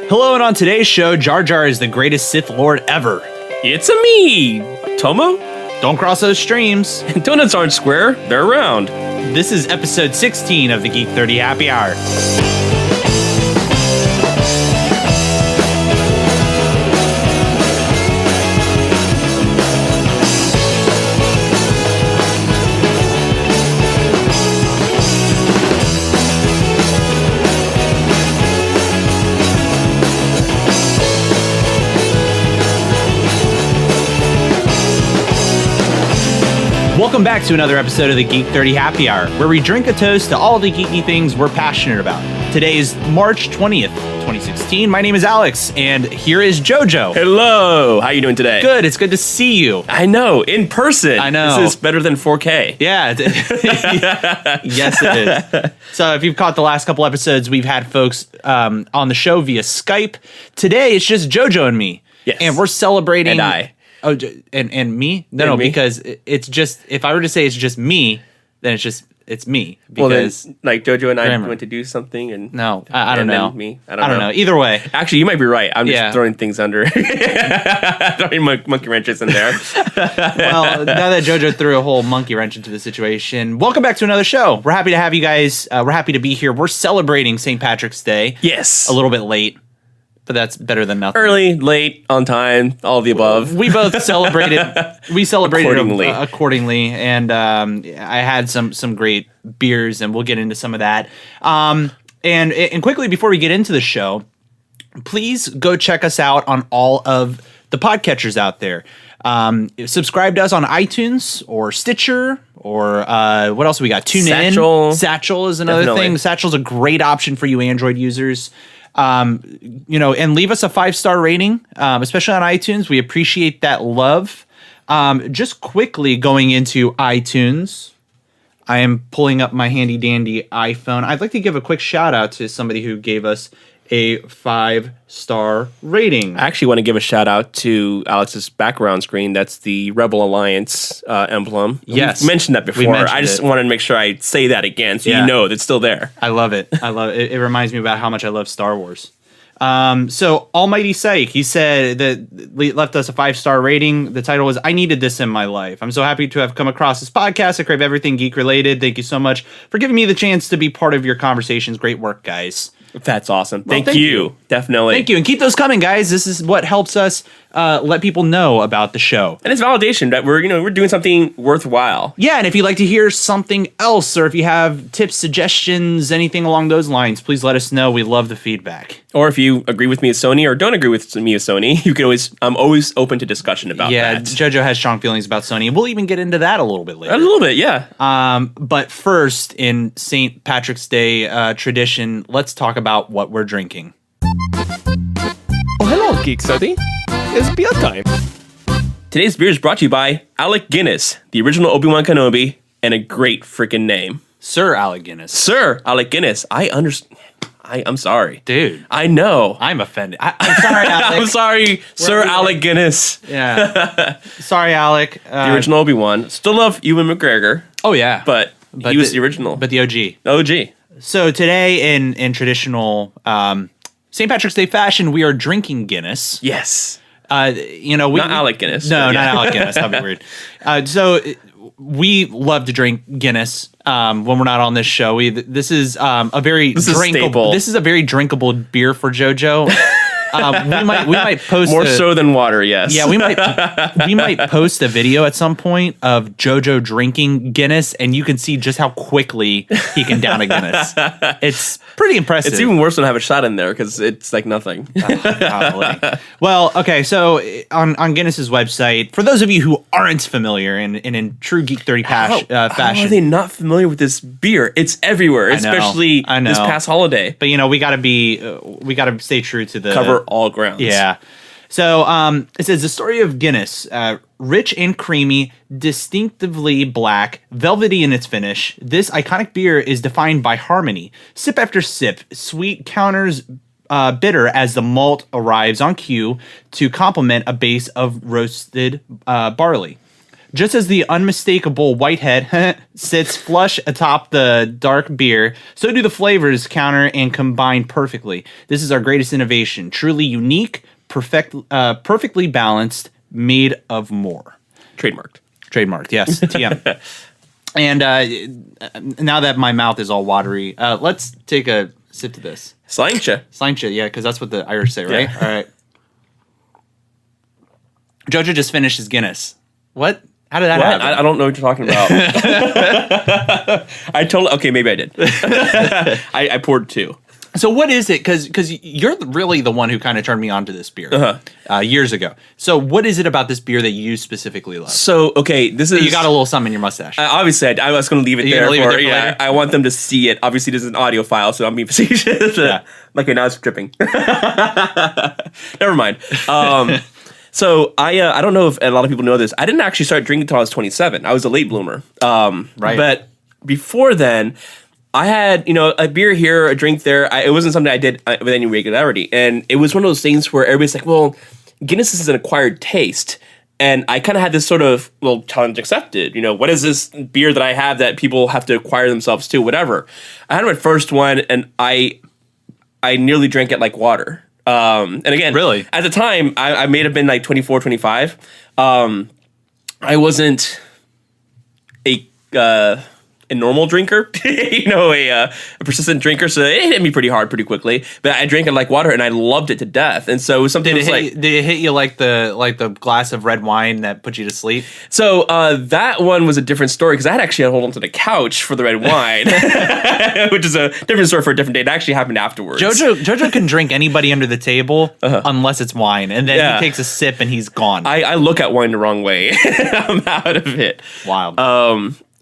Hello, and on today's show, Jar Jar is the greatest Sith Lord ever. It's a me, Tomo. Don't cross those streams. Donuts aren't square, they're round. This is episode 16 of the Geek 30 Happy Hour. Welcome back to another episode of the Geek 30 Happy Hour, where we drink a toast to all the geeky things we're passionate about. Today is March 20th, 2016. My name is Alex, and here is Jojo. Hello, how you doing today? Good, it's good to see you. I know, in person. I know. This is better than 4K. Yeah. Yes, it is. So if you've caught the last couple episodes, we've had folks on the show via Skype. Today, it's just Jojo and me. Yes. And we're celebrating... And I. Oh, and me? No, me? because it's just, if I were to say it's just me, then it's me. Because Well, then, like Jojo and I grammar. went to do something, and no, I don't and then know. Me, I don't know. Either way. Actually, you might be right. I'm just Yeah. throwing things under, throwing monkey wrenches in there. Well, now that Jojo threw a whole monkey wrench into the situation, welcome back to another show. We're happy to have you guys. We're happy to be here. We're celebrating St. Patrick's Day. Yes, A little bit late, but that's better than nothing. early, late, on time, all of the above. We both celebrated. We celebrated Accordingly. And I had some great beers, and we'll get into some of that. And quickly before we get into the show, please go check us out on all of the podcatchers out there. Subscribe to us on iTunes or Stitcher or what else we got? TuneIn. Satchel is another thing. Satchel's a great option for you Android users. And leave us a 5-star rating, especially on iTunes. We appreciate that love. Just quickly going into iTunes, I am pulling up my handy dandy iPhone. I'd like to give a quick shout out to somebody who gave us a 5-star rating. I actually want to give a shout out to Alex's background screen. That's the Rebel Alliance emblem. Yes. We've mentioned that before. I just wanted to make sure I say that again so you know it's still there. I love it. It reminds me about how much I love Star Wars. So Almighty Psych, he said that left us a 5-star rating. The title was, I needed this in my life. I'm so happy to have come across this podcast. I crave everything geek related. Thank you so much for giving me the chance to be part of your conversations. Great work, guys. That's awesome. Thank thank you. you. Definitely. Thank you. And keep those coming, guys. This is what helps us let people know about the show. And it's validation that we're doing something worthwhile. Yeah, and if you'd like to hear something else, or if you have tips, suggestions, anything along those lines, please let us know. We love the feedback. Or if you agree with me as Sony or don't agree with me as Sony, you can always. I'm always open to discussion about that. Yeah, Jojo has strong feelings about Sony. We'll even get into that a little bit later. A little bit, yeah. But first, in St. Patrick's Day tradition, let's talk about what we're drinking. Oh, hello, Geek 30. It's beer time. Today's beer is brought to you by Alec Guinness, the original Obi-Wan Kenobi, and a great freaking name. Sir Alec Guinness. Sir Alec Guinness. I'm sorry. Dude. I know. I'm offended. I'm sorry, Alec. I'm sorry, Sir Alec Guinness. Yeah. Sorry, Alec. The original Obi-Wan. Still love Ewan McGregor. Oh, yeah. But he was the original. But the OG. OG. So today, in traditional St. Patrick's Day fashion, we are drinking Guinness. Yes. Not Alec Guinness. No, yeah. Not Alec Guinness. That'd be weird. So we love to drink Guinness when we're not on this show. This is a very drinkable. This is a very drinkable beer for Jojo. We might post more so than water. Yes. Yeah, we might post a video at some point of Jojo drinking Guinness, and you can see just how quickly he can down a Guinness. It's pretty impressive. It's even worse when I have a shot in there because it's like nothing. Well, okay, so on Guinness's website, for those of you who aren't familiar and in true Geek 30 fashion, how are they not familiar with this beer? It's everywhere, especially this past holiday. But we gotta stay true to the cover all grounds. Yeah. So it says the story of Guinness, rich and creamy, distinctively black, velvety in its finish. This iconic beer is defined by harmony. Sip after sip, sweet counters bitter as the malt arrives on cue to complement a base of roasted barley. Just as the unmistakable whitehead sits flush atop the dark beer, so do the flavors counter and combine perfectly. This is our greatest innovation. Truly unique, perfectly balanced, made of more. Trademarked, yes. TM. And now that my mouth is all watery, let's take a sip to this. Sláinte, yeah, because that's what the Irish say, right? Yeah. All right. Jojo just finished his Guinness. What? How did that happen? I don't know what you're talking about. Okay, maybe I did. I poured 2. So what is it? Because you're really the one who kind of turned me on to this beer years ago. So what is it about this beer that you specifically love? So, okay, this is... You got a little something in your mustache. Obviously, I was going to leave it there. Later? I want them to see it. Obviously, this is an audio file, so I'm being facetious. Yeah. Okay, now it's dripping. Never mind. So I don't know if a lot of people know this. I didn't actually start drinking until I was 27. I was a late bloomer. Right. But before then, I had, a beer here, a drink there. It wasn't something I did with any regularity. And it was one of those things where everybody's like, well, Guinness is an acquired taste. And I kind of had this sort of, challenge accepted. What is this beer that I have that people have to acquire themselves to, whatever. I had my first one, and I nearly drank it like water. And again, really, at the time, I may have been like 24, 25. I wasn't a normal drinker, a persistent drinker. So it hit me pretty hard, pretty quickly. But I drank it like water, and I loved it to death. And so it was something. Did it hit you like the glass of red wine that put you to sleep? So that one was a different story because I had actually had to hold onto the couch for the red wine, which is a different story for a different day. It actually happened afterwards. Jojo can drink anybody under the table unless it's wine, and then he takes a sip and he's gone. I look at wine the wrong way. I'm out of it. Wild.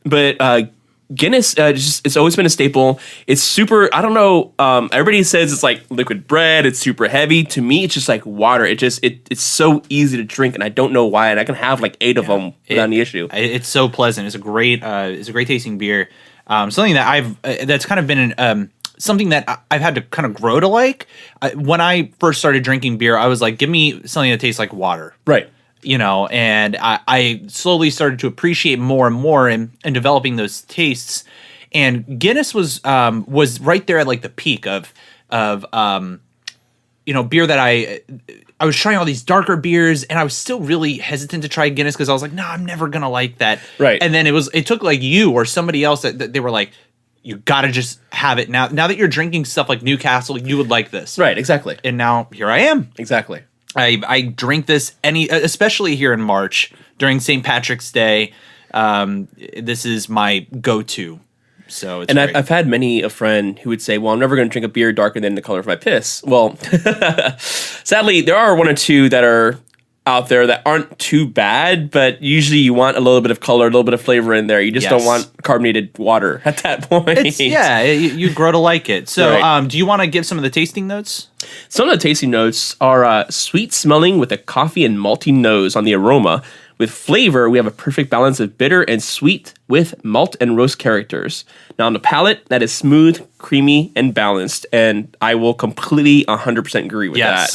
But Guinness, it's always been a staple. It's super, I don't know, everybody says it's like liquid bread, it's super heavy. To me, it's just like water. It's so easy to drink, and I don't know why, and I can have like 8 of them without any issue. It's so pleasant. It's a great tasting beer. Something that that's kind of been something that I've had to kind of grow to like. When I first started drinking beer, I was like, give me something that tastes like water. Right. And I slowly started to appreciate more and more in developing those tastes. And Guinness was right there at like the peak of beer that I was trying all these darker beers, and I was still really hesitant to try Guinness because I was like, no, I'm never gonna like that. Right. And then it took like you or somebody else that they were like, you gotta just have it now. Now that you're drinking stuff like Newcastle, you would like this. Right. Exactly. And now here I am. Exactly. I drink this especially here in March during St. Patrick's Day. This is my go-to. So it's great. I've had many a friend who would say, well, I'm never going to drink a beer darker than the color of my piss. Well, sadly, there are 1 or 2 that are out there that aren't too bad, but usually you want a little bit of color, a little bit of flavor in there. You just don't want carbonated water at that point. You grow to like it. So right. Do you want to give some of the tasting notes? Some of the tasting notes are sweet smelling with a coffee and malty nose on the aroma. With flavor, we have a perfect balance of bitter and sweet with malt and roast characters. Now on the palate, that is smooth, creamy, and balanced, and I will completely 100% agree with that.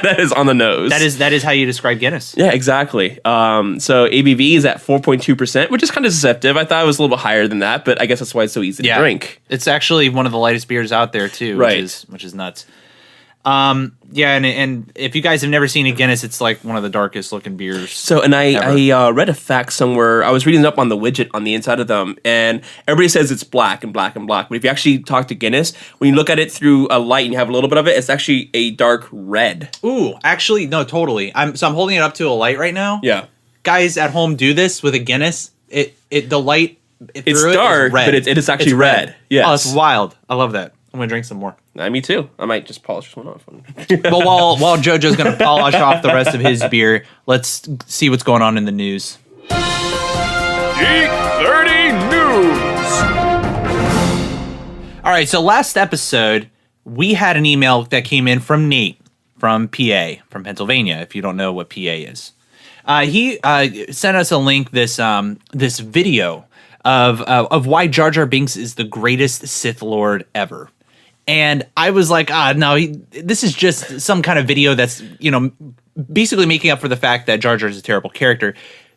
That is on the nose. That is how you describe Guinness. Yeah, exactly. So ABV is at 4.2%, which is kind of deceptive. I thought it was a little bit higher than that, but I guess that's why it's so easy to drink. It's actually one of the lightest beers out there too, which is nuts. And if you guys have never seen a Guinness, it's like one of the darkest looking beers. So, and I read a fact somewhere. I was reading up on the widget on the inside of them, and everybody says it's black and black and black. But if you actually talk to Guinness, when you look at it through a light and you have a little bit of it, it's actually a dark red. Ooh, actually, no, totally. I'm holding it up to a light right now. Yeah, guys at home, do this with a Guinness. The light. It's dark, but it is actually red. Yes. Oh, it's wild. I love that. I'm gonna drink some more. Me too. I might just polish this one off. But while Jojo's gonna polish off the rest of his beer, let's see what's going on in the news. Geek30 News. All right, so last episode we had an email that came in from Nate from PA, from Pennsylvania. If you don't know what PA is, he sent us a link. This video of why Jar Jar Binks is the greatest Sith Lord ever. And I was like, no, this is just some kind of video that's, basically making up for the fact that Jar Jar is a terrible character.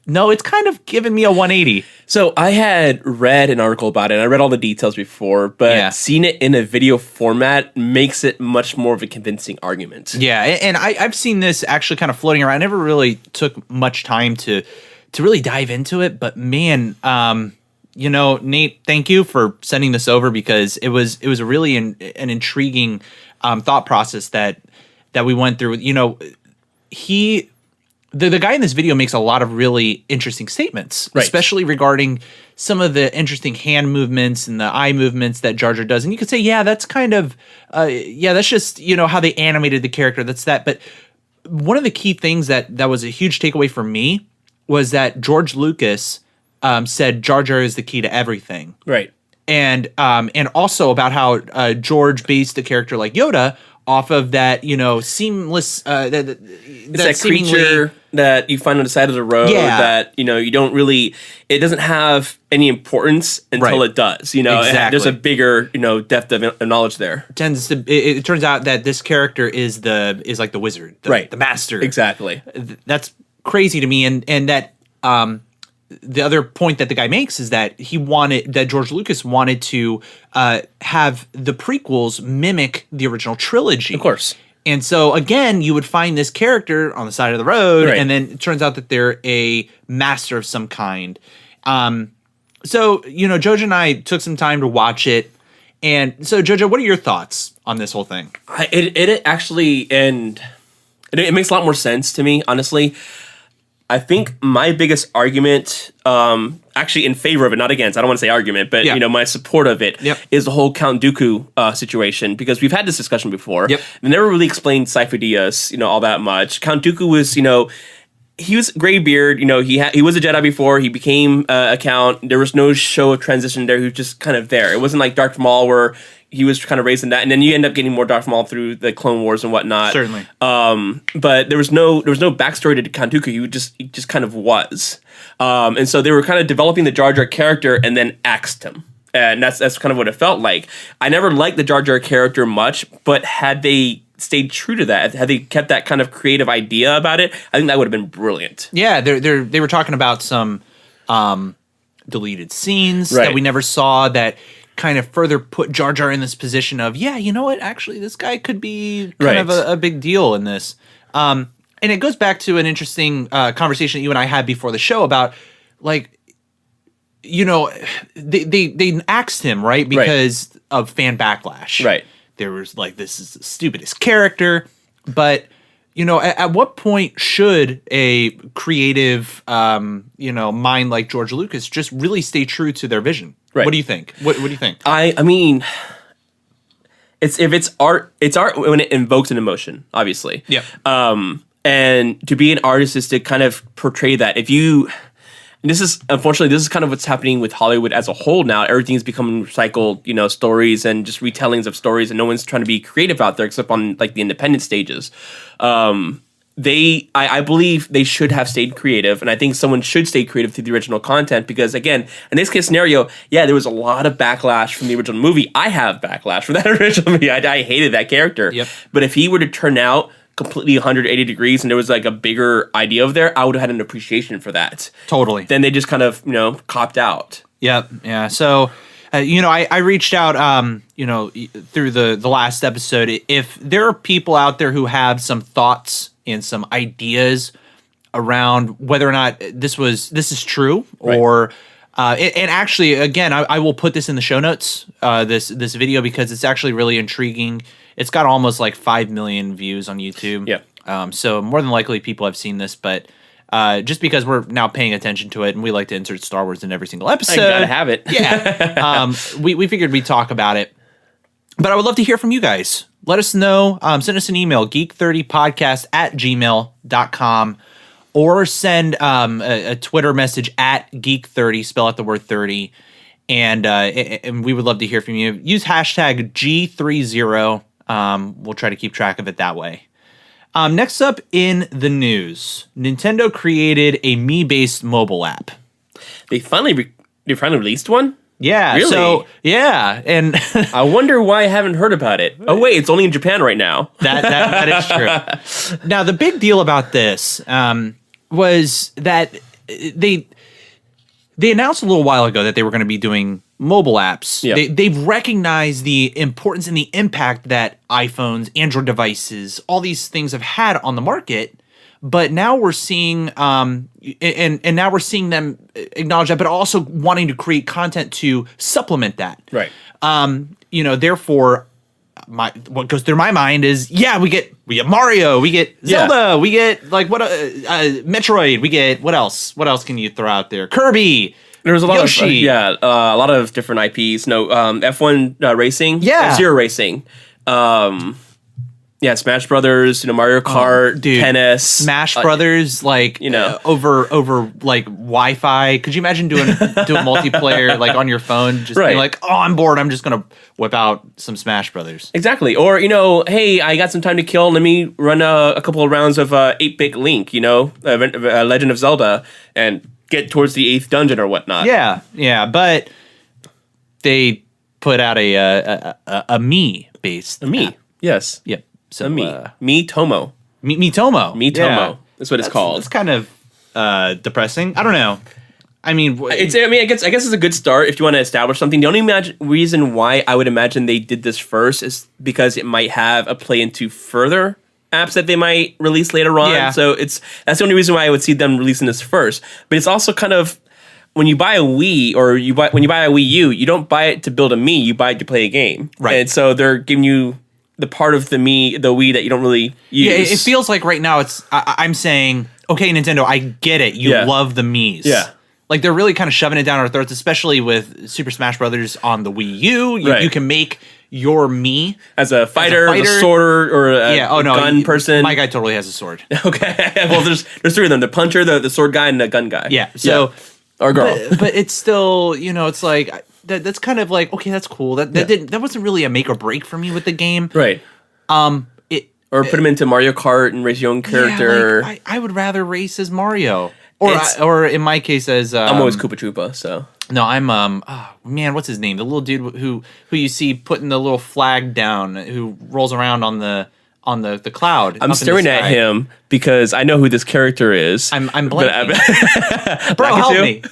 No, it's kind of given me a 180. So I had read an article about it, and I read all the details before, but seeing it in a video format makes it much more of a convincing argument. Yeah, and I've seen this actually kind of floating around. I never really took much time to really dive into it, but man, Nate, thank you for sending this over, because it was really an intriguing thought process that we went through. The guy in this video makes a lot of really interesting statements, especially regarding some of the interesting hand movements and the eye movements that Jar Jar does. And you could say, yeah, that's kind of, that's just, how they animated the character. That's that. But one of the key things that was a huge takeaway for me was that George Lucas said Jar Jar is the key to everything. Right. And also about how George based a character like Yoda off of that, seamless, that creature that you find on the side of the road that, you don't really, it doesn't have any importance until it does, Exactly. There's a bigger, depth of knowledge there. It turns out that this character is like the wizard, the master. Exactly. That's crazy to me. And that, the other point that the guy makes is that George Lucas wanted to have the prequels mimic the original trilogy. Of course. And so, again, you would find this character on the side of the road, and then it turns out that they're a master of some kind. So, Jojo and I took some time to watch it. And so, Jojo, what are your thoughts on this whole thing? It actually, and it makes a lot more sense to me, honestly. I think my biggest argument, actually in favor of it, not against, I don't want to say argument, but my support of it is the whole Count Dooku situation, because we've had this discussion before. They never really explained Sifo-Dyas, all that much. Count Dooku was, he was graybeard, he was a Jedi before, he became a Count. There was no show of transition there, he was just kind of there. It wasn't like Darth Maul where he was kind of raised in that, and then you end up getting more Darth Maul through the Clone Wars and whatnot. Certainly. But there was no backstory to Count Dooku. He just kind of was. And so they were kind of developing the Jar Jar character and then axed him. And that's kind of what it felt like. I never liked the Jar Jar character much, but had they stayed true to that, had they kept that kind of creative idea about it, I think that would have been brilliant. Yeah, they were talking about some deleted scenes that we never saw that kind of further put Jar Jar in this position of, actually this guy could be kind of a big deal in this. And it goes back to an interesting conversation that you and I had before the show about, like, they axed him, right? Because of fan backlash. Right. There was like, this is the stupidest character. But, at what point should a creative, mind like George Lucas just really stay true to their vision? Right. What do you think? What do you think? I mean, it's art when it invokes an emotion, obviously. Yeah. And to be an artist is to kind of portray that. Unfortunately, this is kind of what's happening with Hollywood as a whole now. Everything's becoming recycled, stories and just retellings of stories, and no one's trying to be creative out there except on like the independent stages. I believe they should have stayed creative, and I think someone should stay creative to the original content, because again, in this case scenario, there was a lot of backlash from the original movie. I have backlash from that original movie. I hated that character. Yep. But if he were to turn out completely 180 degrees and there was like a bigger idea of there, I would have had an appreciation for that. Totally. Then they just kind of, copped out. Yep. Yeah. So, I reached out, through the last episode. If there are people out there who have some thoughts and some ideas around whether or not this is true, or and actually, again, I will put this in the show notes, this video, because it's actually really intriguing. It's got almost like 5 million views on YouTube. Yeah. So more than likely people have seen this, but just because we're now paying attention to it and we like to insert Star Wars in every single episode. I gotta have it. Yeah. We figured we'd talk about it. But I would love to hear from you guys. Let us know. Send us an email, geek30podcast@gmail.com, or send a Twitter message @geek30, spell out the word 30. And we would love to hear from you. Use hashtag G30. We'll try to keep track of it that way. Next up in the news, Nintendo created a Me-based mobile app. They finally released one? Yeah. Really? So, yeah. And I wonder why I haven't heard about it. Oh, wait, it's only in Japan right now. That is true. Now, the big deal about this was that they announced a little while ago that they were going to be doing mobile apps. Yeah. They've recognized the importance and the impact that iPhones, Android devices, all these things have had on the market. But now we're seeing, and now we're seeing them acknowledge that, but also wanting to create content to supplement that. Right. Therefore, what goes through my mind is, we get Mario, we get Zelda, we get Metroid, we get what else? What else can you throw out there? Kirby. There was a lot Yoshi. of a lot of different IPs. No, F1 racing, Yeah. F-Zero racing. Smash Brothers, Mario Kart, tennis, Smash Brothers, over like Wi-Fi. Could you imagine doing multiplayer like on your phone? Just being like, oh, I'm bored. I'm just gonna whip out some Smash Brothers. Exactly. Or hey, I got some time to kill. Let me run a couple of rounds of 8-bit Link. Legend of Zelda, and get towards the 8th dungeon or whatnot. Yeah. But they put out a me based app. Yes. Yep. So Me Tomo. Miitomo. Miitomo. That's what it's called. It's kind of depressing. I don't know. I mean, I guess it's a good start if you want to establish something. The only reason why I would imagine they did this first is because it might have a play into further apps that they might release later on. Yeah. So that's the only reason why I would see them releasing this first. But it's also kind of, when you buy a Wii or when you buy a Wii U, you don't buy it to build a Mii, you buy it to play a game. Right. And so they're giving you the part of the Wii that you don't really use. Yeah, it feels like right now I'm saying, okay, Nintendo, I get it. You love the Miis. Yeah. Like they're really kind of shoving it down our throats, especially with Super Smash Brothers on the Wii U. You can make your Mii as a fighter, a sword, or a gun person. My guy totally has a sword. Okay. Well, there's 3 of them: the puncher, the sword guy, and the gun guy. Yeah. So or girl. But it's still, it's like that's kind of like, okay, that's cool. That wasn't really a make or break for me with the game. Right. Or put him into Mario Kart and race your own character. Yeah, I would rather race as Mario. Or in my case as I'm always Koopa Troopa, so. No, I'm what's his name? The little dude who you see putting the little flag down, who rolls around on the cloud. I'm staring at him because I know who this character is. I'm blanking. Bro, help me.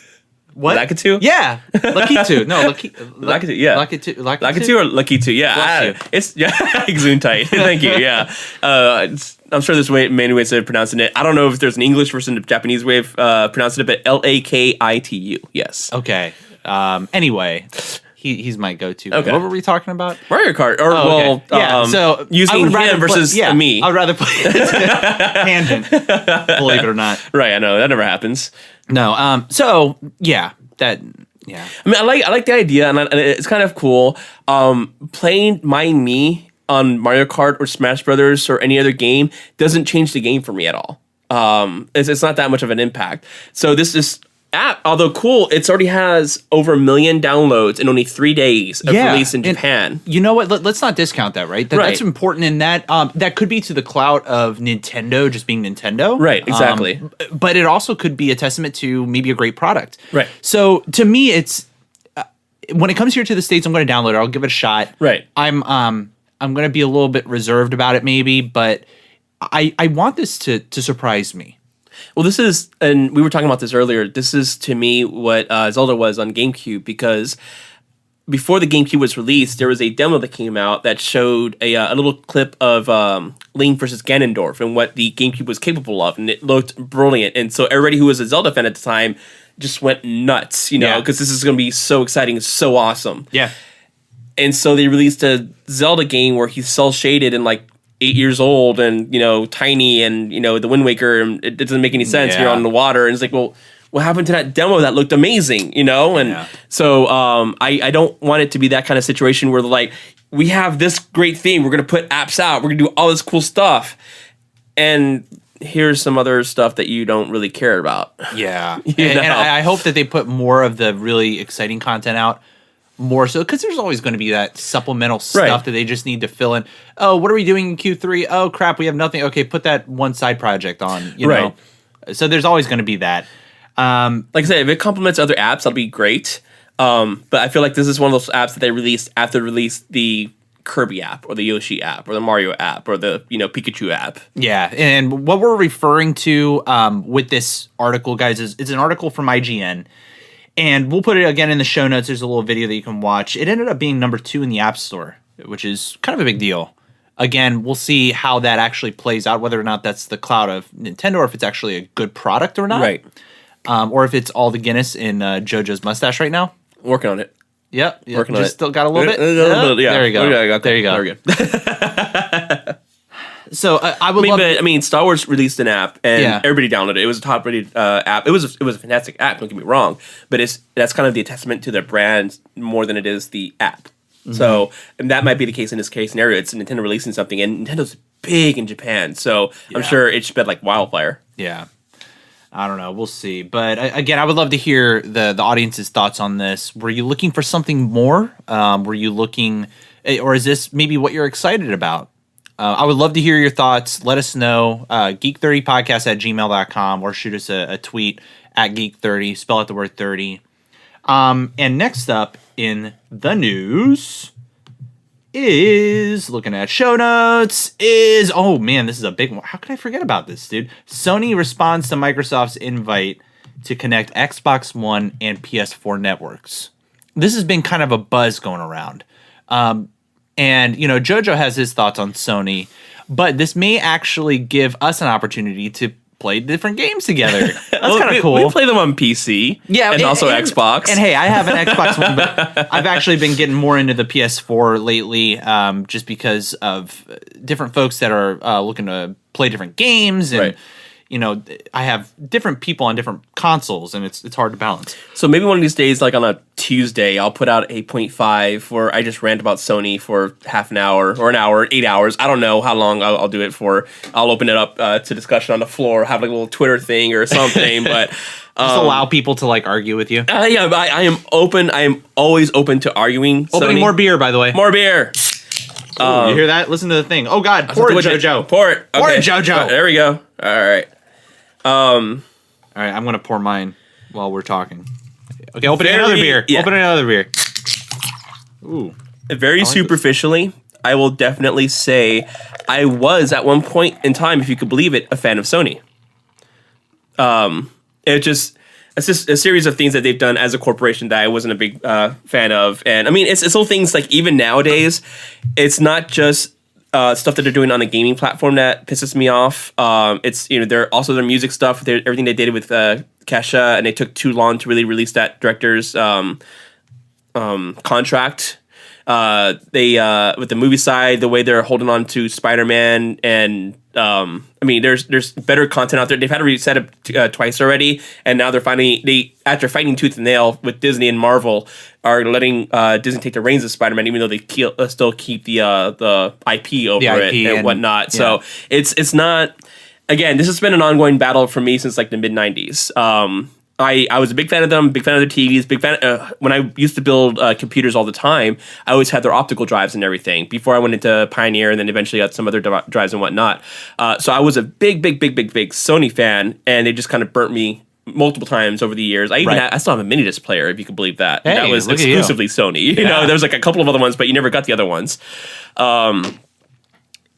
What? Lakitu? Yeah. Lakitu. No, Lakitu, yeah. Lakitu or Lakitu, yeah. It's Gesundheit. Thank you, yeah. I'm sure there's many ways of pronouncing it. I don't know if there's an English version, a Japanese way of pronouncing it, but Lakitu, yes. Okay. Anyway, he's my go-to. Okay. What were we talking about? Mario Kart. Or, so using him versus me. I would rather play tangent, believe it or not. Right, I know. That never happens. No. I mean, I like the idea, and it's kind of cool. Playing my Mii on Mario Kart or Smash Brothers or any other game doesn't change the game for me at all. It's not that much of an impact. So this app, although cool, it already has over 1 million downloads in only 3 days of release in Japan. You know what? Let's not discount that, right? That's important in that. That could be to the clout of Nintendo just being Nintendo. Right, exactly. But it also could be a testament to maybe a great product. Right. So to me, it's when it comes here to the States, I'm going to download it. I'll give it a shot. Right. I'm going to be a little bit reserved about it maybe, but I want this to surprise me. Well, this is, and we were talking about this earlier, this is to me what Zelda was on GameCube, because before the GameCube was released, there was a demo that came out that showed a little clip of Link versus Ganondorf and what the GameCube was capable of, and it looked brilliant. And so everybody who was a Zelda fan at the time just went nuts, because this is going to be so exciting and so awesome. Yeah. And so they released a Zelda game where he's cell-shaded and 8 years old and, tiny and, the Wind Waker, and it doesn't make any sense. Yeah. You're on the water. And it's like, well, what happened to that demo that looked amazing, And so I don't want it to be that kind of situation where we have this great thing. We're going to put apps out. We're going to do all this cool stuff. And here's some other stuff that you don't really care about. Yeah. And I hope that they put more of the really exciting content out. More so, because there's always going to be that supplemental stuff that they just need to fill in. Oh, what are we doing in Q3? Oh, crap, we have nothing. Okay, put that one side project on, you know? So there's always going to be that. Like I said, if it complements other apps, that'll be great. But I feel like this is one of those apps that they released after they released the Kirby app or the Yoshi app or the Mario app or the Pikachu app. Yeah, and what we're referring to with this article, guys, is it's an article from IGN, and we'll put it again in the show notes. There's a little video that you can watch. It ended up being number 2 in the App Store, which is kind of a big deal. Again, we'll see how that actually plays out, whether or not that's the clout of Nintendo, or if it's actually a good product or not. Right. Or if it's all the Guinness in Jojo's mustache right now. Working on it. Yep. Working on it. Still got a little bit? Yeah. There you go. Okay, there you go. There we go. So I would love... I mean, Star Wars released an app, and Yeah. everybody downloaded it. It was a top-rated app. It was a fantastic app, don't get me wrong. But that's kind of the testament to their brand more than it is the app. Mm-hmm. So and that might be the case in this case scenario. It's Nintendo releasing something, and Nintendo's big in Japan. So I'm sure it spread like wildfire. Yeah. I don't know. We'll see. But again, I would love to hear the audience's thoughts on this. Were you looking for something more? Were you looking, or is this maybe what you're excited about? I would love to hear your thoughts. Let us know. Geek30podcast@gmail.com, or shoot us a tweet at Geek30. Spell out the word 30. And next up in the news is, looking at show notes, is, oh man, this is a big one. How could I forget about this, dude? Sony responds to Microsoft's invite to connect Xbox One and PS4 networks. This has been kind of a buzz going around. And, Jojo has his thoughts on Sony, but this may actually give us an opportunity to play different games together. That's kind of cool. We play them on PC, and also Xbox. And hey, I have an Xbox One, but I've actually been getting more into the PS4 lately, just because of different folks that are looking to play different games, and I have different people on different consoles, and it's hard to balance. So maybe one of these days, like on a Tuesday, I'll put out a 0.5 where I just rant about Sony for half an hour or an hour, 8 hours. I don't know how long I'll do it for. I'll open it up to discussion on the floor, have like a little Twitter thing or something. But just allow people to like argue with you. Yeah, I am open. I am always open to arguing. Opening Sony. more beer, by the way. More beer. Ooh, you hear that? Listen to the thing. Oh God, pour it, Jojo. Pour it. Pour it, Jojo. There we go. All right. All right, I'm gonna pour mine while we're talking. Okay, opening another beer. Yeah. Opening another beer. Ooh. Very superficially, I will definitely say I was at one point in time, if you could believe it, a fan of Sony. It's just a series of things that they've done as a corporation that I wasn't a big fan of, and I mean it's little things like even nowadays, it's not just stuff that they're doing on the gaming platform that pisses me off. It's they're also their music stuff, everything they did with Kesha, and they took too long to really release that director's contract. They with the movie side, the way they're holding on to Spider-Man, and I mean, there's better content out there. They've had to reset it twice already, and now after fighting tooth and nail with Disney and Marvel, are letting Disney take the reins of Spider-Man, even though they still keep the IP over it and whatnot. Yeah. So it's not. Again, this has been an ongoing battle for me since like the mid '90s. I was a big fan of them, big fan of their TVs, big fan. When I used to build computers all the time, I always had their optical drives and everything before I went into Pioneer, and then eventually got some other drives and whatnot. So I was a big Sony fan, and they just kind of burnt me multiple times over the years. I still have a mini disc player, if you could believe that. Hey, that was exclusively Sony. Yeah. There was like a couple of other ones, but you never got the other ones.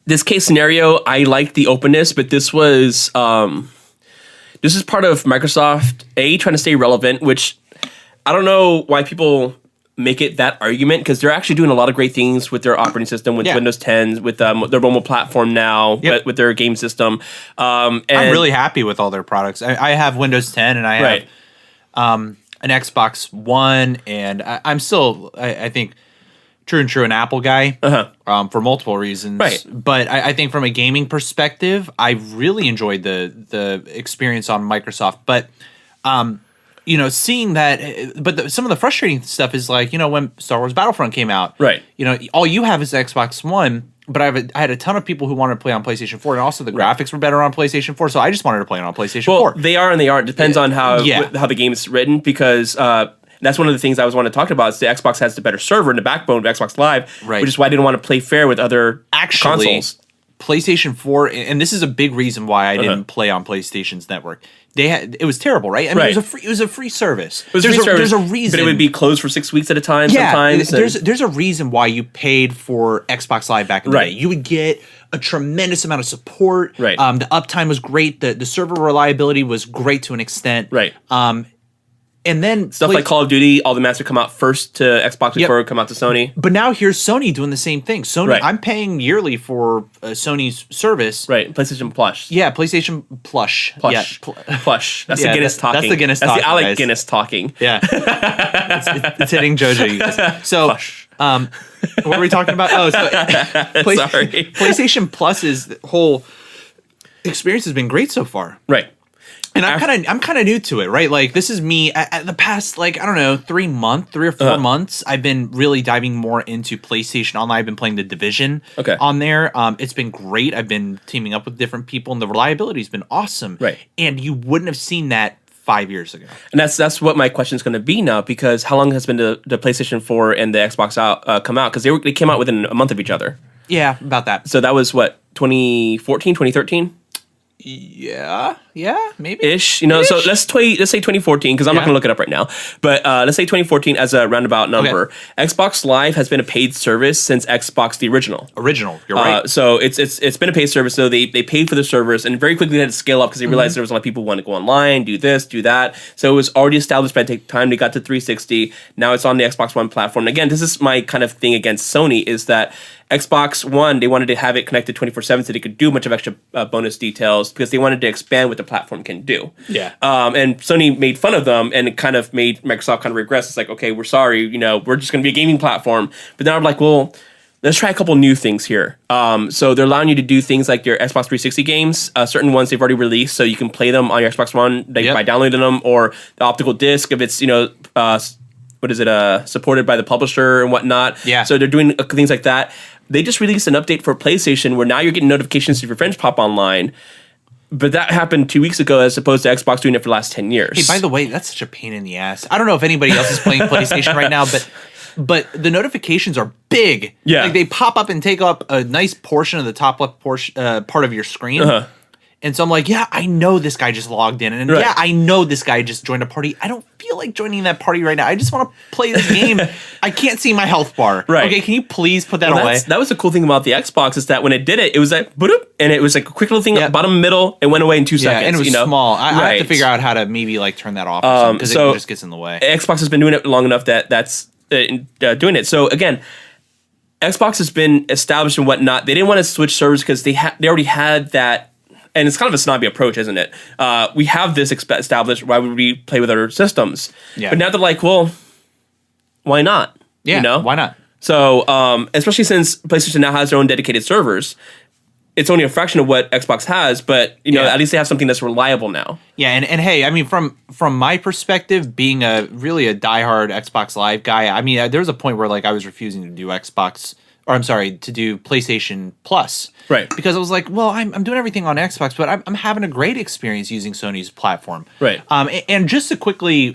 This case scenario, I liked the openness, but this was. This is part of Microsoft, trying to stay relevant, which I don't know why people make it that argument, because they're actually doing a lot of great things with their operating system, with Windows 10, with their mobile platform now, with their game system. And I'm really happy with all their products. I have Windows 10, and I have an Xbox One, and I'm still, I think, true an Apple guy for multiple reasons. Right. But I think from a gaming perspective, I really enjoyed the experience on Microsoft. But seeing that, but some of the frustrating stuff is like, when Star Wars Battlefront came out, right? All you have is Xbox One. But I had a ton of people who wanted to play on PlayStation 4, and also the graphics were better on PlayStation 4, so I just wanted to play it on PlayStation 4. Well, they are and they aren't. Depends on how the game is written, because that's one of the things I was wanting to talk about. Is the Xbox has the better server and the backbone of Xbox Live, which is why I didn't want to play fair with other consoles. PlayStation 4, and this is a big reason why I didn't play on PlayStation's network. It was terrible, right? I mean, Right. it was a free service. It was free service, there's a reason, but it would be closed for 6 weeks at a time. yeah. Sometimes There's a reason why you paid for Xbox Live back in the Right. day. You would get a tremendous amount of support. Right. The uptime was great. The server reliability was great to an extent. Right. And then Stuff like Call of Duty, all the maps would come out first to Xbox before it would come out to Sony. But now here's Sony doing the same thing. Sony, Right. I'm paying yearly for Sony's service. Right, PlayStation Plus. Yeah, PlayStation Plush. Plush. Yeah, Plush. That's Yeah, the Guinness that's talking. the Guinness I talking, like guys. Guinness talking. Yeah. It's hitting Jojo, you guys. So, Plush. what were we talking about? Oh, so Sorry. PlayStation Plus's whole experience has been great so far. Right. And I'm kind of new to it, right? Like this is me at the past, like, I don't know, 3 or 4 months. I've been really diving more into PlayStation Online. I've been playing The Division on there. It's been great. I've been teaming up with different people, and the reliability's been awesome. Right. And you wouldn't have seen that 5 years ago. And that's what my question is going to be now, because how long has been the PlayStation 4 and the Xbox come out? Because they came out within a month of each other. Yeah, about that. So that was what, 2014, 2013? Yeah, maybe Ish, so let's say 2014, because I'm not going to look it up right now, but let's say 2014 as a roundabout number. Okay. Xbox Live has been a paid service since Xbox the original. You're right. So it's been a paid service. So they paid for the servers, and very quickly they had to scale up because they realized there was a lot of people who want to go online, do this, do that. So it was already established by the time they got to 360. Now it's on the Xbox One platform. And again, this is my kind of thing against Sony, is that Xbox One, they wanted to have it connected 24/7 so they could do a bunch of extra bonus details, because they wanted to expand what the platform can do. Yeah. And Sony made fun of them, and it kind of made Microsoft kind of regress. It's like, okay, we're sorry, we're just going to be a gaming platform. But then I'm like, well, let's try a couple new things here. So they're allowing you to do things like your Xbox 360 games. Certain ones they've already released, so you can play them on your Xbox One by downloading them, or the optical disc if it's supported by the publisher and whatnot. Yeah. So they're doing things like that. They just released an update for PlayStation where now you're getting notifications if your friends pop online. But that happened 2 weeks ago, as opposed to Xbox doing it for the last 10 years. Hey, by the way, that's such a pain in the ass. I don't know if anybody else is playing PlayStation right now, but the notifications are big. Yeah. Like they pop up and take up a nice portion of the top left part of your screen. And so I'm like, yeah, I know this guy just logged in. And yeah, I know this guy just joined a party. I don't feel like joining that party right now. I just want to play this game. I can't see my health bar. Right. Okay, can you please put that away? That was the cool thing about the Xbox, is that when it did it, it was like, boop, and it was like a quick little thing, bottom midoll, and went away in 2 seconds. And it was small. I have to figure out how to maybe like turn that off, because it just gets in the way. Xbox has been doing it long enough that's doing it. So again, Xbox has been established and whatnot. They didn't want to switch servers because they already had that. And it's kind of a snobby approach, isn't it? We have this established. Why would we play with other systems? Yeah. But now they're like, well, why not? Yeah, why not? So, especially since PlayStation now has their own dedicated servers, it's only a fraction of what Xbox has. But at least they have something that's reliable now. Yeah, and hey, I mean, from my perspective, being a diehard Xbox Live guy, I mean, there was a point where like I was refusing to do to do PlayStation Plus. Right. Because I was like, well, I'm doing everything on Xbox, but I'm having a great experience using Sony's platform. Right. And just to quickly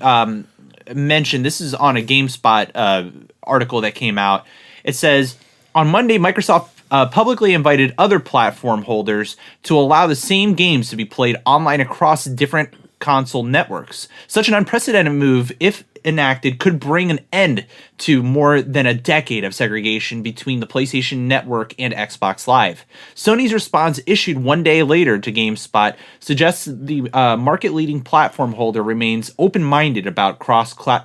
mention, this is on a GameSpot article that came out. It says, on Monday, Microsoft publicly invited other platform holders to allow the same games to be played online across different console networks. Such an unprecedented move, if enacted, could bring an end to more than a decade of segregation between the PlayStation Network and Xbox Live. Sony's response, issued 1 day later to GameSpot, suggests the market-leading platform holder remains open-minded about cross-console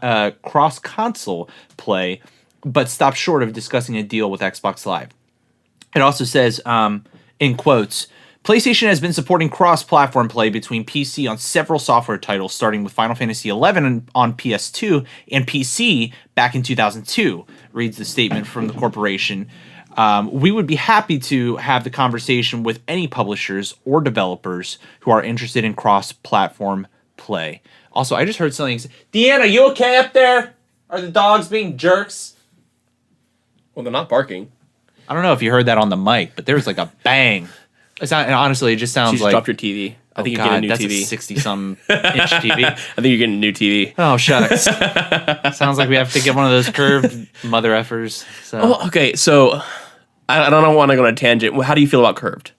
play, but stops short of discussing a deal with Xbox Live. It also says, in quotes, PlayStation has been supporting cross-platform play between PC on several software titles, starting with Final Fantasy XI on PS2 and PC back in 2002, reads the statement from the corporation. We would be happy to have the conversation with any publishers or developers who are interested in cross-platform play. Also, I just heard something. Deanna, are you okay up there? Are the dogs being jerks? Well, they're not barking. I don't know if you heard that on the mic, but there was like a bang. It's not, and honestly, it just sounds She like... dropped your TV. I think you're getting a new that's TV. That's a 60-some inch TV. I think you're getting a new TV. Oh, shucks. Sounds like we have to get one of those curved mother effers. So. Oh, okay. So I don't want to go on a tangent. How do you feel about curved?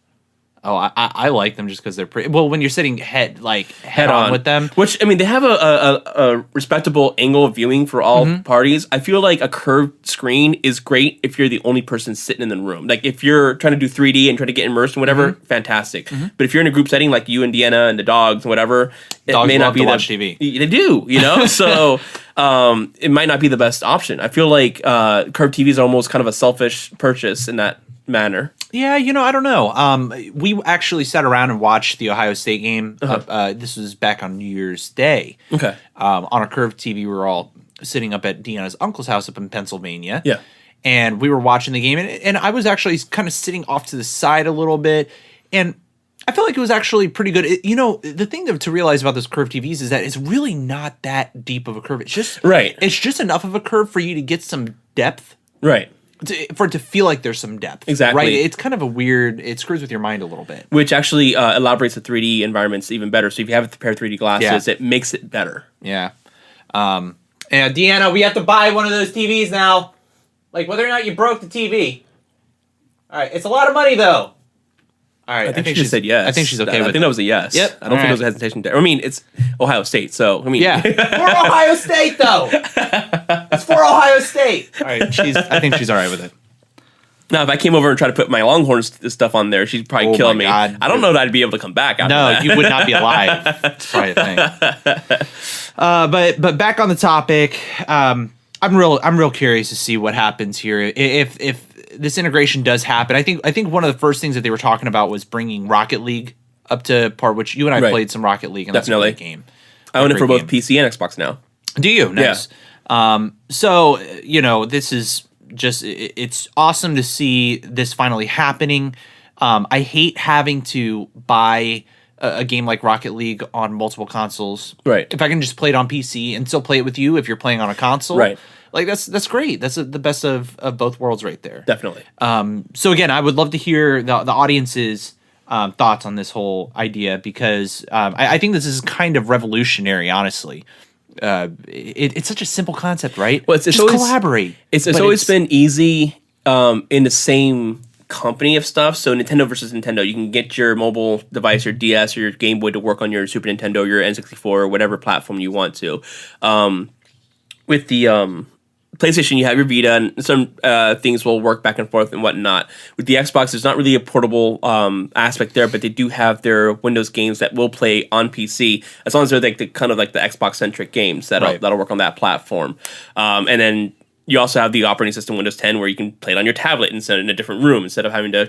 Oh, I like them just because they're pretty. Well, when you're sitting head on with them, which I mean, they have a respectable angle of viewing for all parties. I feel like a curved screen is great if you're the only person sitting in the room. Like if you're trying to do 3D and trying to get immersed and whatever, fantastic. But if you're in a group setting like you and Deanna and the dogs and whatever, dogs may love not be to watch TV. They do, so it might not be the best option. I feel like curved TVs are almost kind of a selfish purchase in that manner. Yeah, I don't know. We actually sat around and watched the Ohio State game. This was back on New Year's Day. Okay. On a curved TV, we were all sitting up at Deanna's uncle's house up in Pennsylvania. Yeah. And we were watching the game, and I was actually kind of sitting off to the side a little bit, and I felt like it was actually pretty good. The thing to realize about those curved TVs is that it's really not that deep of a curve. It's just right. It's just enough of a curve for you to get some depth. Right. For it to feel like there's some depth. Exactly. Right? It's kind of it screws with your mind a little bit. Which actually elaborates the 3D environments even better. So if you have a pair of 3D glasses, it makes it better. Yeah. And Deanna, we have to buy one of those TVs now. Like, whether or not you broke the TV. All right. It's a lot of money, though. All right. I think she just said yes. I think she's okay with it. I think that was a yes. Yep. I don't think there was a hesitation there. I mean, it's Ohio State, so, I mean. Yeah. For Ohio State, though. It's for Ohio State. All right. I think she's all right with it. Now, if I came over and tried to put my Longhorns stuff on there, she'd probably kill me. God. I don't know that I'd be able to come back after that. No, you would not be alive. That's probably a thing. But back on the topic, I'm real curious to see what happens here. If this integration does happen, I think one of the first things that they were talking about was bringing Rocket League up to par, which you and I played some Rocket League, and definitely that's a great game. I own it for both PC and Xbox now. Do you? Nice. Yeah. So this is just it's awesome to see this finally happening. I hate having to buy a game like Rocket League on multiple consoles. Right. If I can just play it on PC and still play it with you if you're playing on a console. Right. Like that's great. That's the best of both worlds right there. Definitely. So again, I would love to hear the audience's thoughts on this whole idea because I think this is kind of revolutionary, honestly. It's such a simple concept, right? Well, it's just always, collaborate. It's always been easy in the same company of stuff. So Nintendo versus Nintendo, you can get your mobile device, your DS or your Game Boy to work on your Super Nintendo, your N64, or whatever platform you want to. With the PlayStation, you have your Vita, and some things will work back and forth and whatnot. With the Xbox, there's not really a portable aspect there, but they do have their Windows games that will play on PC, as long as they're like the kind of like the Xbox-centric games that'll work on that platform. And then you also have the operating system Windows 10, where you can play it on your tablet instead in a different room, instead of having to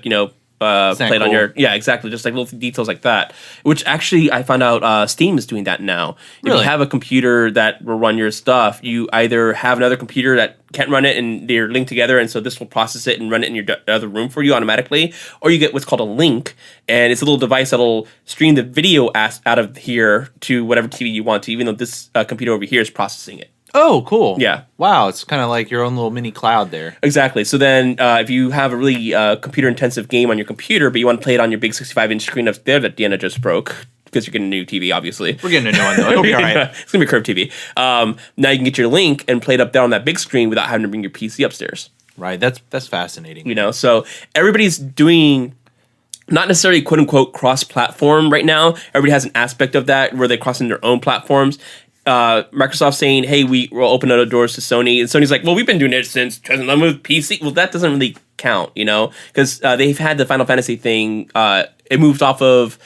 play it on your exactly, just like little details like that. Which actually I found out Steam is doing that now. Really? If you have a computer that will run your stuff, you either have another computer that can't run it and they're linked together, and so this will process it and run it in your other room for you automatically, or you get what's called a link, and it's a little device that'll stream the video out of here to whatever TV you want to, even though this computer over here is processing it. Oh, cool. Yeah. Wow, it's kind of like your own little mini cloud there. Exactly. So then if you have a really computer-intensive game on your computer, but you want to play it on your big 65-inch screen up there that Deanna just broke, because you're getting a new TV, obviously. We're getting a new one, though. It'll be all right. It's going to be a curved TV. Now you can get your link and play it up there on that big screen without having to bring your PC upstairs. Right. That's fascinating. So everybody's doing... not necessarily quote-unquote cross-platform right now. Everybody has an aspect of that where they're crossing their own platforms. Microsoft saying, hey, we will open other doors to Sony. And Sony's like, well, we've been doing it since 2011 with PC. Well, that doesn't really count, because they've had the Final Fantasy thing. It moved off of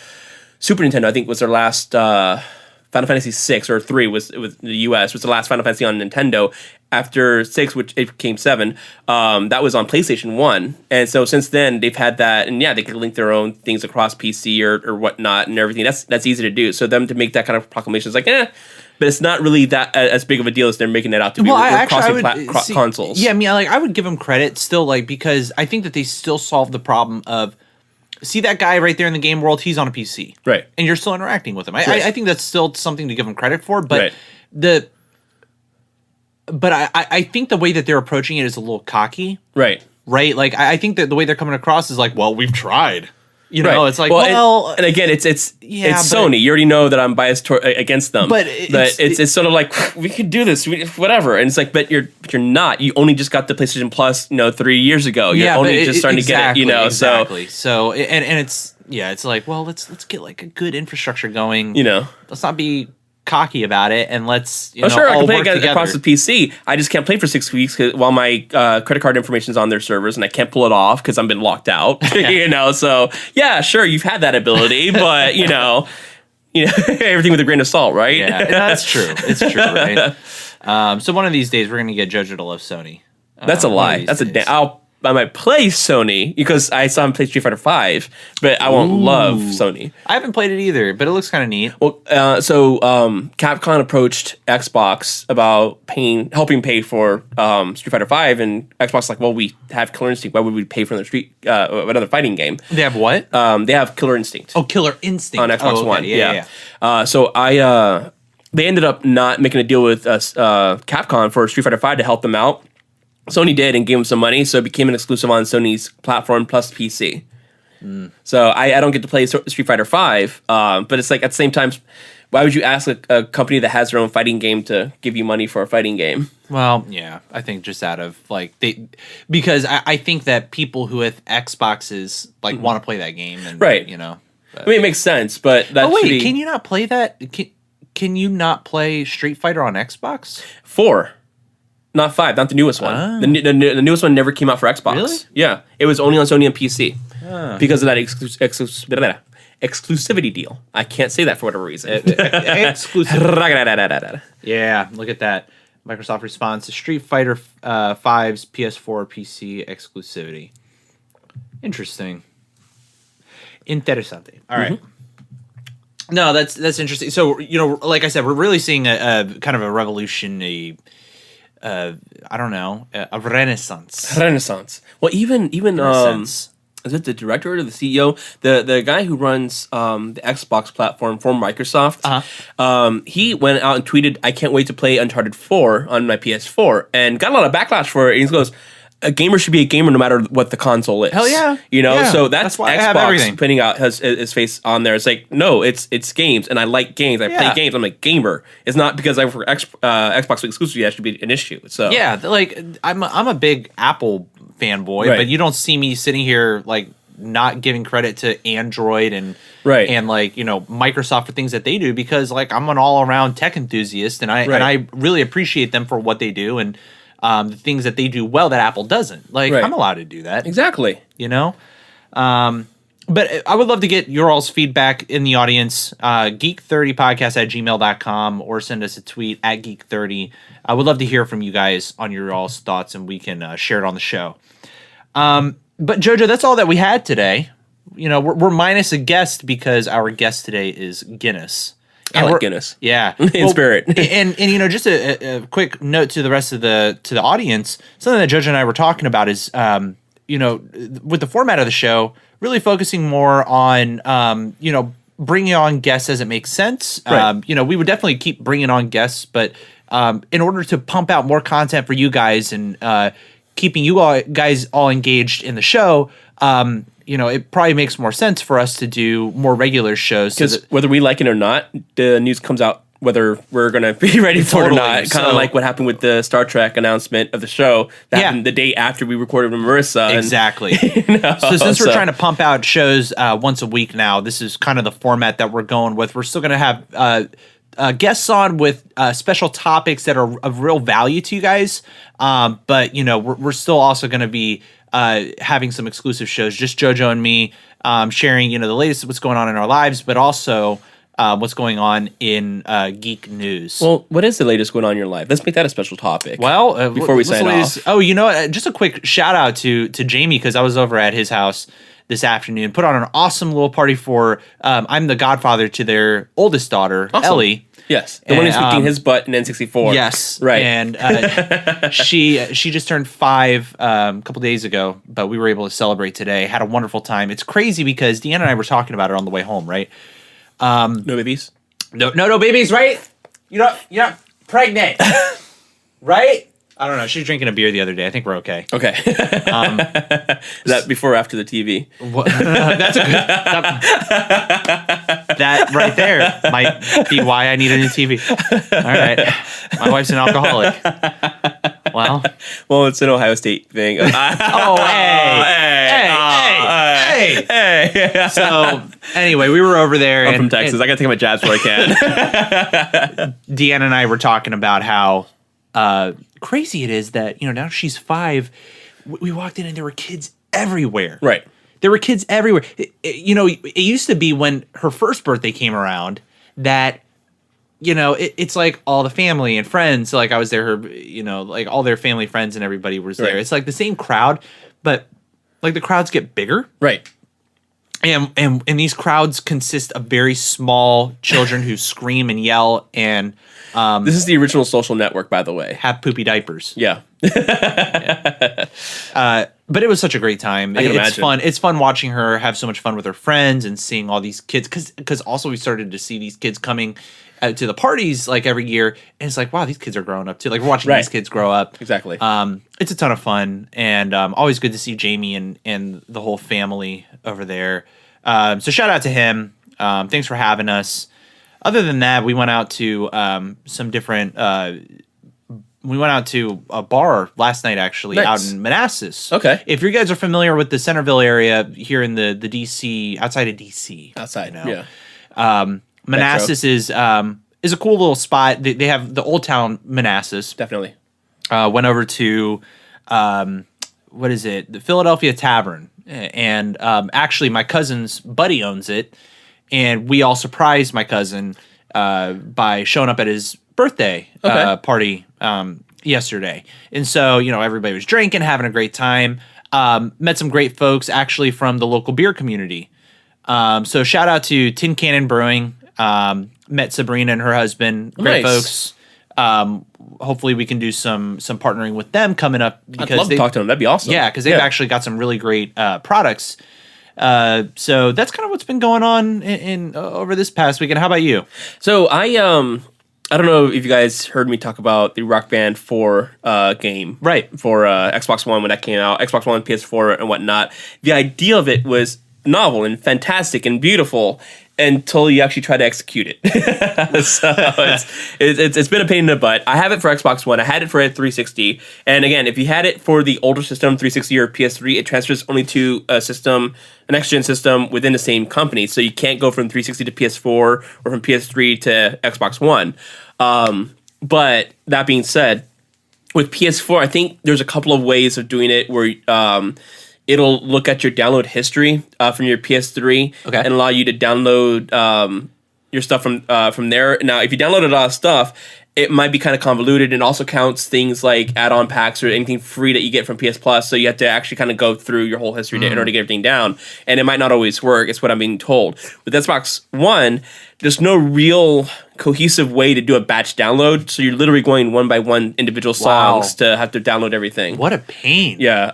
Super Nintendo, I think was their last Final Fantasy 6 or 3 was the US, was the last Final Fantasy on Nintendo. After 6, which it became 7, that was on PlayStation 1. And so since then, they've had that, and yeah, they can link their own things across PC or whatnot and everything. That's easy to do. So them to make that kind of proclamation is like, but it's not really that as big of a deal as they're making it out to be. Well, crossing consoles. Yeah, I mean, I would give them credit still, because I think that they still solved the problem of, see that guy right there in the game world, he's on a PC. Right. And you're still interacting with him. I think that's still something to give them credit for, but right. I think the way that they're approaching it is a little cocky. Right. Right? Like, I think that the way they're coming across is like, well, we've tried. You know, it's like, and again, it's Sony. You already know that I'm biased against them, but it's sort of like we could do this, whatever. And it's like, but you're not. You only just got the PlayStation Plus, 3 years ago. You're only just starting to get it, Exactly. So and it's like, well, let's get like a good infrastructure going. Let's not be cocky about it, and let's sure, I all can work play together. across the PC. I just can't play for 6 weeks while my credit card information is on their servers, and I can't pull it off because I've been locked out. So yeah, sure, you've had that ability, but everything with a grain of salt, right? Yeah, that's true. It's true, right? So one of these days we're gonna get Jojo to love Sony. That's a lie. That's I might play Sony because I saw him play Street Fighter V, but I won't love Sony. I haven't played it either, but it looks kind of neat. Well, Capcom approached Xbox about helping pay for Street Fighter V, and Xbox like, well, we have Killer Instinct. Why would we pay for another fighting game? They have what? They have Killer Instinct. Oh, Killer Instinct on Xbox One. Yeah. So they ended up not making a deal with Capcom for Street Fighter V to help them out. Sony did and gave them some money, so it became an exclusive on Sony's platform plus PC. So I don't get to play Street Fighter V, but it's like at the same time, why would you ask a company that has their own fighting game to give you money for a fighting game? Well, yeah, I think just out of because I think that people who have Xboxes want to play that game, and right? But, it makes sense, but that can you not play that? Can you not play Street Fighter on Xbox? 4. Not 5, not the newest one. Oh. The newest one never came out for Xbox. Really? Yeah. It was only on Sony and PC. Because of that exclusivity deal. I can't say that for whatever reason. Exclusivity. Yeah, look at that. Microsoft responds to Street Fighter 5's PS4 PC exclusivity. Interesting. Interesante. All right. No, that's interesting. So, like I said, we're really seeing a kind of a revolution, I don't know, a renaissance. Well, even is it the director or the CEO? The guy who runs the Xbox platform for Microsoft. He went out and tweeted, "I can't wait to play Uncharted 4 on my PS4," and got a lot of backlash for it. And he goes, "A gamer should be a gamer no matter what the console is." Hell yeah. Yeah, so that's why Xbox I have everything. putting out his face on there. It's like, no, it's games, and I like games. I play games. I'm a gamer. It's not because I'm for Xbox exclusively that should be an issue. So yeah, I'm a big Apple fanboy, right. but you don't see me sitting here not giving credit to Android and Microsoft for things that they do, because I'm an all around tech enthusiast, and I really appreciate them for what they do and the things that they do well that Apple doesn't. I'm allowed to do that. Exactly. But I would love to get your all's feedback in the audience. Geek30podcast@gmail.com, or send us a tweet at Geek30. I would love to hear from you guys on your all's thoughts, and we can share it on the show. But Jojo, that's all that we had today. We're minus a guest because our guest today is Guinness. I like Guinness. Yeah. In spirit. and just a quick note to the rest of the audience, something that Jojo and I were talking about is, with the format of the show, really focusing more on, bringing on guests as it makes sense. Right. We would definitely keep bringing on guests, but in order to pump out more content for you guys and keeping you guys all engaged in the show, it probably makes more sense for us to do more regular shows. Because whether we like it or not, the news comes out whether we're going to be ready for it or not. Kind of like what happened with the Star Trek announcement of the show that happened the day after we recorded with Marissa. Exactly. So since we're trying to pump out shows once a week now, this is kind of the format that we're going with. We're still going to have guests on with special topics that are of real value to you guys. But, we're still also going to be having some exclusive shows, just Jojo and me sharing, the latest of what's going on in our lives, but also what's going on in geek news. Well, what is the latest going on in your life? Let's make that a special topic. Well, before we sign off. Oh, just a quick shout out to Jamie, because I was over at his house this afternoon, put on an awesome little party for, I'm the godfather to their oldest daughter, Ellie. Yes, the one who's kicking his butt in N64. Yes, right. And she just turned 5 a couple days ago, but we were able to celebrate today. Had a wonderful time. It's crazy because Deanna and I were talking about it on the way home, right? No babies. No babies, right? You're not pregnant, right? I don't know. She was drinking a beer the other day. I think we're okay. Okay. Is that before or after the TV? That's a good. That right there might be why I need a new TV. All right. My wife's an alcoholic. Well, it's an Ohio State thing. hey. So anyway, we were over there. I'm from Texas. I gotta take my jabs where I can. Deanna and I were talking about how crazy it is that now she's 5. We walked in and there were kids everywhere. Right. There were kids everywhere. It used to be when her first birthday came around that. It's like all the family and friends. Like I was there, like all their family, friends, and everybody was there. Right. It's like the same crowd, but like the crowds get bigger. Right. And these crowds consist of very small children who scream and yell and this is the original Social Network, by the way. have poopy diapers. Yeah. But it was such a great time. I can It's imagine. fun. It's fun watching her have so much fun with her friends and seeing all these kids. Because also we started to see these kids coming to the parties like every year, and it's like, wow, these kids are growing up too. Like we're watching Right. these kids grow up. Exactly. It's a ton of fun, and always good to see Jamie and the whole family over there. So shout out to him. Thanks for having us. Other than that, we went out to some different. We went out to a bar last night, actually, Nice. out in Manassas. Okay. If you guys are familiar with the Centerville area here in the DC, outside of DC. Outside. you know, Yeah. Manassas is a cool little spot. They have the Old Town Manassas. Definitely. Went over to what is it? The Philadelphia Tavern, and actually my cousin's buddy owns it, and we all surprised my cousin by showing up at his birthday party yesterday. And so everybody was drinking, having a great time. Met some great folks actually from the local beer community. So shout out to Tin Cannon Brewing. Met Sabrina and her husband. Great Nice. folks. Hopefully we can do some partnering with them coming up I'd love to talk to them. That'd be awesome. yeah, because they've actually got some really great products. So that's kind of what's been going on in over this past weekend. How about you? So I don't know if you guys heard me talk about the Rock Band 4 game. Right. For Xbox One when that came out. Xbox One, PS4, and whatnot. The idea of it was novel and fantastic and beautiful until you actually try to execute it. So it's been a pain in the butt. I have it for Xbox One. I had it for a 360. And again, if you had it for the older system, 360 or PS3, it transfers only to a system, an next-gen system within the same company. So you can't go from 360 to PS4 or from PS3 to Xbox One. But that being said, with PS4, I think there's a couple of ways of doing it where it'll look at your download history from your PS3 and allow you to download your stuff from there. Now, if you downloaded a lot of stuff, it might be kind of convoluted and also counts things like add-on packs or anything free that you get from PS Plus. So you have to actually kind of go through your whole history in order to get everything down. And it might not always work. It's what I'm being told. With Xbox One, there's no real cohesive way to do a batch download. So you're literally going one by one individual songs to have to download everything. What a pain. Yeah.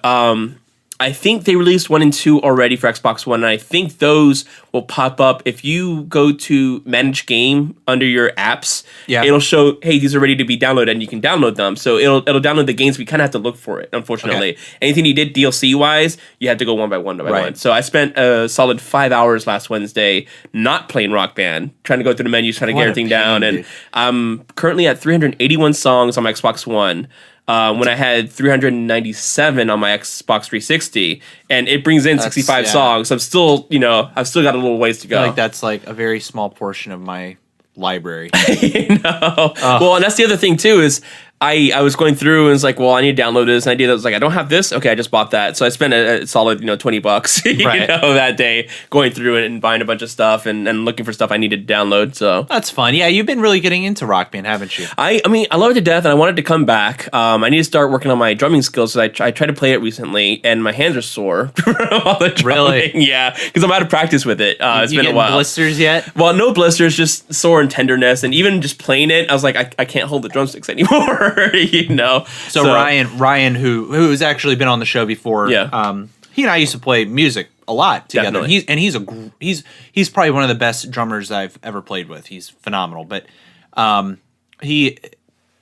I think they released 1 and 2 already for Xbox One, and I think those will pop up if you go to Manage Game under your apps. Yeah. It'll show, hey, these are ready to be downloaded, and you can download them. So it'll download the games. We kind of have to look for it, unfortunately. Anything you did DLC wise, you had to go one by one. So I spent a solid 5 hours last Wednesday not playing Rock Band, trying to go through the menus, trying to get everything down, and I'm currently at 381 songs on my Xbox One. When I had 397 on my Xbox 360, and it brings in 65 songs. So I'm still, I've still got a little ways to go. I feel like that's like a very small portion of my library. Well, and that's the other thing too is I was going through and was like, well, I need to download this. And I did. I was like, I don't have this. Okay, I just bought that. So I spent a solid, $20, that day going through it and buying a bunch of stuff and looking for stuff I needed to download. So That's fun. Yeah, you've been really getting into Rock Band, haven't you? I mean, I love it to death, and I wanted to come back. I need to start working on my drumming skills. So I tried to play it recently, and my hands are sore from all the drumming. Really? Yeah, because I'm out of practice with it. It's You been a getting while. blisters yet? Well, no blisters, just sore and tenderness, and even just playing it, I was like, I can't hold the drumsticks anymore. So Ryan, who's actually been on the show before, he and I used to play music a lot together. Definitely. He's probably one of the best drummers I've ever played with. He's phenomenal. But he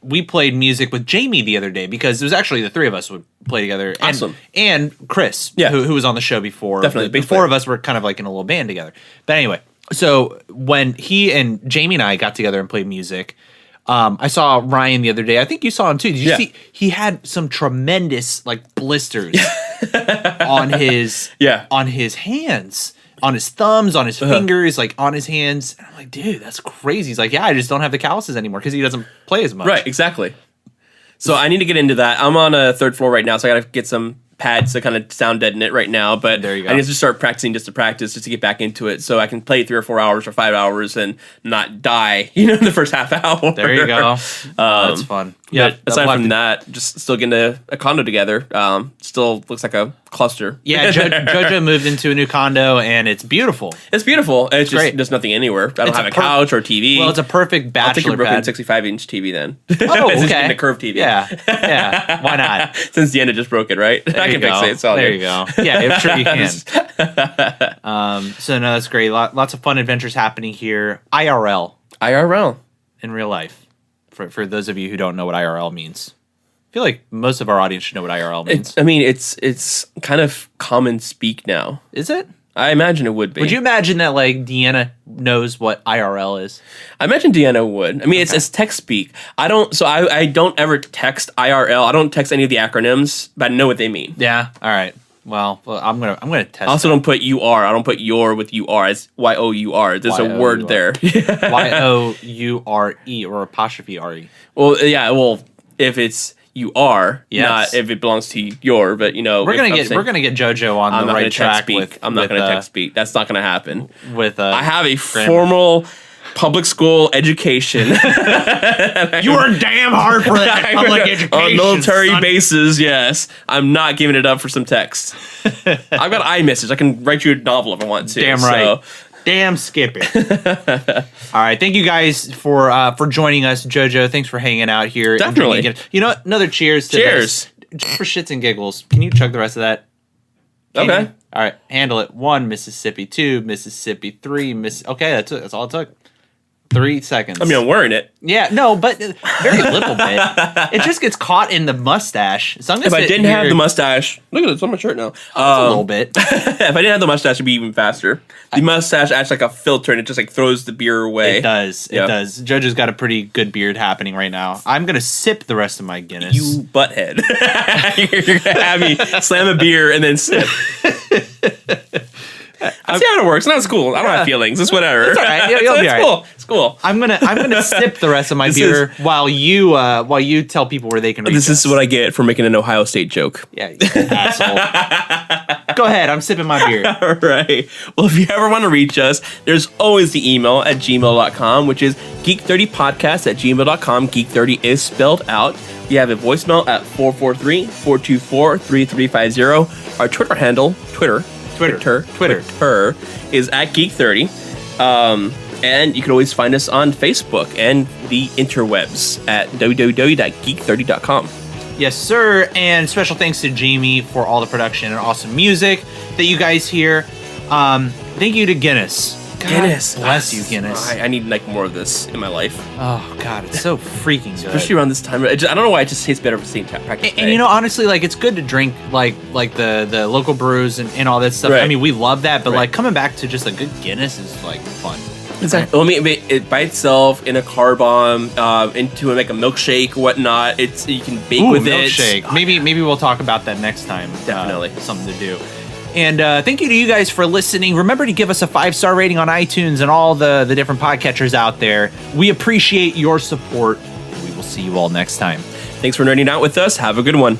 we played music with Jamie the other day because it was actually the three of us would play together. And, Awesome. And Chris, who was on the show before. Definitely. The four of us were kind of like in a little band together. But anyway, so when he and Jamie and I got together and played music, I saw Ryan the other day. I think you saw him too. Did you see? He had some tremendous like blisters on his hands. On his thumbs, on his fingers, like on his hands. And I'm like, dude, that's crazy. He's like, yeah, I just don't have the calluses anymore because he doesn't play as much. Right, exactly. So I need to get into that. I'm on a third floor right now, so I got to get some pads to kind of sound deaden it right now. But there you go. I need to start practicing just to get back into it, so I can play 3 or 4 hours or 5 hours and not die. In the first half hour. There you go. That's fun. Yeah. Aside from that, just still getting a condo together. Still looks like a cluster. Yeah, Jojo moved into a new condo and it's beautiful. It's beautiful. It's just great. There's nothing anywhere. I don't have a couch or a TV. Well, it's a perfect bachelor I'll take a broken pad. 65-inch TV then. Oh, okay. A curved TV. Yeah. Why not? Since Deanna just broke it, right? I can fix it. So there you go. Yeah, I'm sure you can. So no, that's great. Lots of fun adventures happening here. IRL in real life. For those of you who don't know what IRL means. I feel like most of our audience should know what IRL means. It's kind of common speak now. Is it? I imagine it would be. Would you imagine that like Deanna knows what IRL is? I imagine Deanna would. I mean, it's text speak. I don't ever text IRL. I don't text any of the acronyms, but I know what they mean. Yeah. All right. Well, I'm gonna test. I also don't put UR. I don't put your with UR. It's YOUR. There's a word there. YOURE or apostrophe RE. Well, yeah. Well, if it's UR, yes. Not if it belongs to your. But we're gonna get Jojo on the right track. I'm not gonna text speak. That's not gonna happen. I have a formal public school education. You were damn hard for that public education. On military bases, yes. I'm not giving it up for some text. I've got iMessage. I can write you a novel if I want to. Damn right. Damn skip it. All right. Thank you guys for joining us. Jojo, thanks for hanging out here. Definitely. You know what? Another cheers to Cheers. this. Just for shits and giggles. Can you chug the rest of that? Okay. All right. Handle it. 1 Mississippi, 2 Mississippi, 3 Okay, that's all it took. 3 seconds. I mean, I'm wearing it. Yeah, no, but very little bit. It just gets caught in the mustache. So if I didn't have the mustache, look at it, it's on my shirt now. A little bit. If I didn't have the mustache, it'd be even faster. The mustache acts like a filter, and it just like throws the beer away. It does. It does. Jojo's got a pretty good beard happening right now. I'm gonna sip the rest of my Guinness. You butthead. You're gonna have me slam a beer and then sip. I see how it works. No, it's cool. I don't have feelings. It's whatever. It's all right. You'll be all right. Cool. It's cool. I'm gonna sip the rest of my beer while you tell people where they can reach This is what I get for making an Ohio State joke. Yeah, you asshole. Go ahead. I'm sipping my beer. All right. Well, if you ever want to reach us, there's always the email at gmail.com, which is geek30podcast@gmail.com. Geek30 is spelled out. We have a voicemail at 443-424-3350. Our Twitter handle, Twitter is at Geek30. And you can always find us on Facebook and the interwebs at www.geek30.com. Yes, sir. And special thanks to Jamie for all the production and awesome music that you guys hear. Thank you to Guinness. Guinness. Bless you, Guinness. I need like more of this in my life. Oh, God. It's so freaking good. Especially around this time. I don't know why it just tastes better for St. Patrick's Day. And you know, honestly, like it's good to drink like the local brews and all that stuff. Right. I mean, we love that, but like coming back to just a good Guinness is like fun. Exactly. I mean, it by itself in a car bomb, into like a milkshake, whatnot. You can bake with milkshake. it. Maybe we'll talk about that next time. Definitely something to do. And thank you to you guys for listening. Remember to give us a 5-star rating on iTunes and all the different podcatchers out there. We appreciate your support. We will see you all next time. Thanks for nerding out with us. Have a good one.